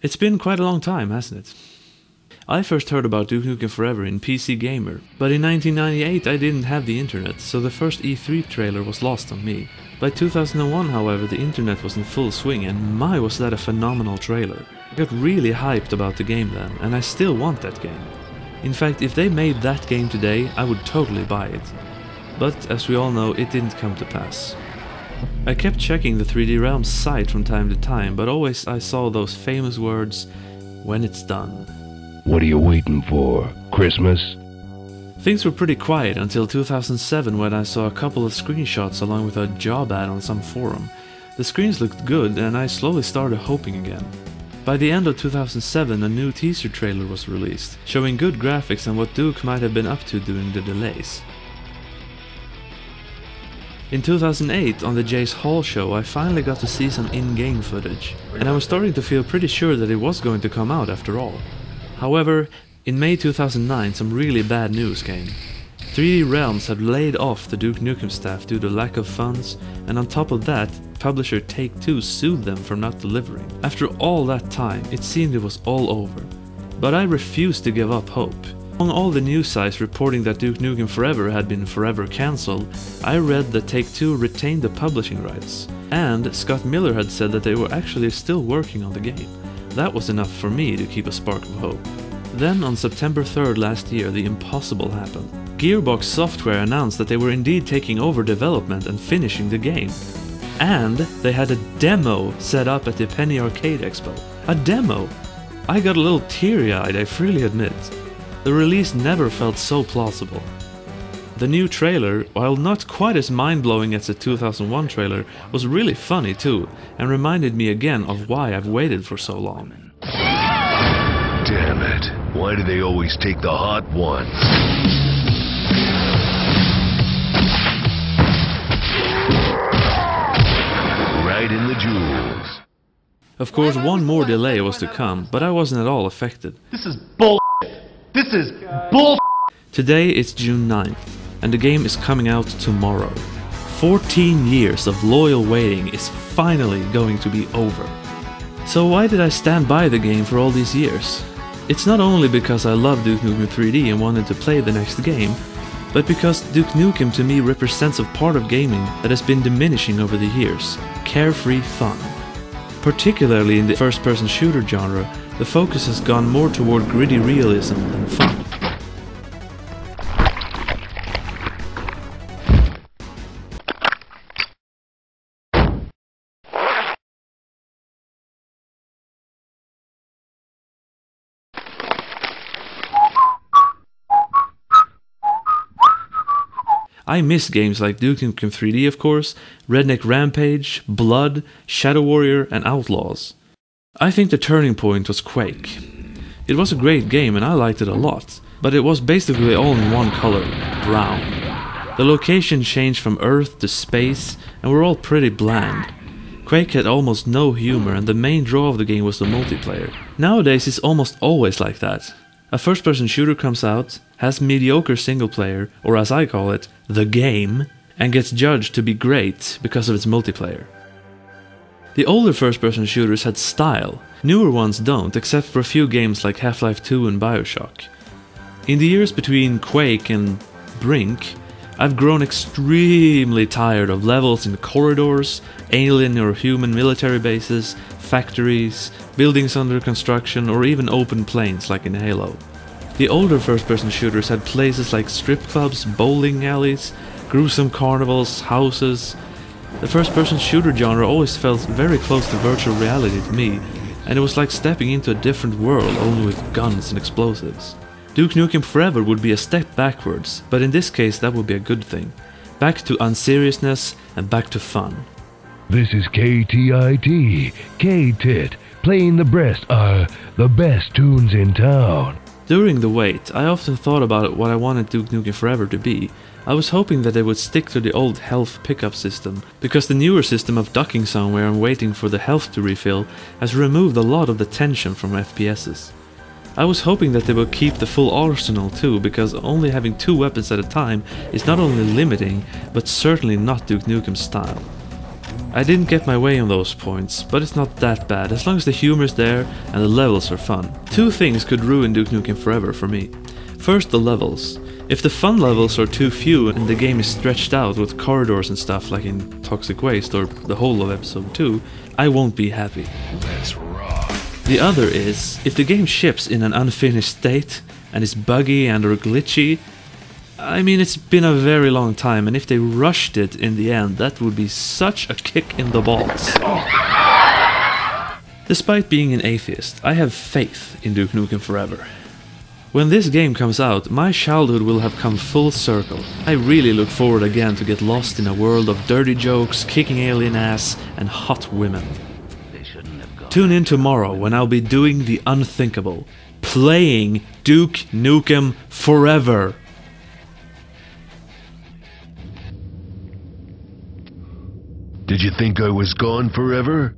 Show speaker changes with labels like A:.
A: It's been quite a long time, hasn't it? I first heard about Duke Nukem Forever in PC Gamer, but in 1998 I didn't have the internet, so the first E3 trailer was lost on me. By 2001, however, the internet was in full swing, and my was that a phenomenal trailer. I got really hyped about the game then, and I still want that game. In fact, if they made that game today, I would totally buy it. But, as we all know, it didn't come to pass. I kept checking the 3D Realms site from time to time, but always I saw those famous words, "when it's done."
B: What are you waiting for? Christmas?
A: Things were pretty quiet until 2007 when I saw a couple of screenshots along with a job ad on some forum. The screens looked good and I slowly started hoping again. By the end of 2007 a new teaser trailer was released, showing good graphics and what Duke might have been up to during the delays. In 2008, on the Jace Hall show, I finally got to see some in-game footage, and I was starting to feel pretty sure that it was going to come out after all. However, in May 2009 some really bad news came. 3D Realms had laid off the Duke Nukem staff due to lack of funds, and on top of that, publisher Take-Two sued them for not delivering. After all that time, it seemed it was all over. But I refused to give up hope. Among all the news sites reporting that Duke Nukem Forever had been forever cancelled, I read that Take-Two retained the publishing rights, and Scott Miller had said that they were actually still working on the game. That was enough for me to keep a spark of hope. Then on September 3rd last year, the impossible happened. Gearbox Software announced that they were indeed taking over development and finishing the game. And they had a demo set up at the Penny Arcade Expo. A demo! I got a little teary-eyed, I freely admit. The release never felt so plausible. The new trailer, while not quite as mind-blowing as the 2001 trailer, was really funny too, and reminded me again of why I've waited for so long.
B: Damn it. Why do they always take the hot ones? Right in the jewels.
A: Of course, one more delay was to come, but I wasn't at all affected.
C: This is bull. This is bull.
A: Today it's June 9th, and the game is coming out tomorrow. 14 years of loyal waiting is finally going to be over. So why did I stand by the game for all these years? It's not only because I love Duke Nukem 3D and wanted to play the next game, but because Duke Nukem to me represents a part of gaming that has been diminishing over the years: carefree fun. Particularly in the first-person shooter genre, the focus has gone more toward gritty realism than fun. I miss games like Duke Nukem 3D of course, Redneck Rampage, Blood, Shadow Warrior and Outlaws. I think the turning point was Quake. It was a great game and I liked it a lot, but it was basically all in one color, brown. The location changed from Earth to space and were all pretty bland. Quake had almost no humor and the main draw of the game was the multiplayer. Nowadays it's almost always like that. A first-person shooter comes out, has mediocre single-player, or as I call it, the game, and gets judged to be great because of its multiplayer. The older first-person shooters had style, newer ones don't, except for a few games like Half-Life 2 and Bioshock. In the years between Quake and Brink, I've grown extremely tired of levels in corridors, alien or human military bases, factories, buildings under construction, or even open plains like in Halo. The older first-person shooters had places like strip clubs, bowling alleys, gruesome carnivals, houses. The first-person shooter genre always felt very close to virtual reality to me, and it was like stepping into a different world only with guns and explosives. Duke Nukem Forever would be a step backwards, but in this case that would be a good thing. Back to unseriousness and back to fun.
B: This is KTIT, K-Tit, playing the best tunes in town.
A: During the wait, I often thought about what I wanted Duke Nukem Forever to be. I was hoping that they would stick to the old health pickup system, because the newer system of ducking somewhere and waiting for the health to refill has removed a lot of the tension from FPSs. I was hoping that they would keep the full arsenal too, because only having 2 weapons at a time is not only limiting, but certainly not Duke Nukem style. I didn't get my way on those points, but it's not that bad as long as the humor is there and the levels are fun. Two things could ruin Duke Nukem Forever for me. First, the levels. If the fun levels are too few and the game is stretched out with corridors and stuff like in Toxic Waste or the whole of episode 2, I won't be happy.
B: Let's rock.
A: The other is, if the game ships in an unfinished state and is buggy and or glitchy, I mean, it's been a very long time, and if they rushed it in the end, that would be such a kick in the balls. Despite being an atheist, I have faith in Duke Nukem Forever. When this game comes out, my childhood will have come full circle. I really look forward again to get lost in a world of dirty jokes, kicking alien ass, and hot women. Tune in tomorrow when I'll be doing the unthinkable. Playing Duke Nukem Forever.
B: Did you think I was gone forever?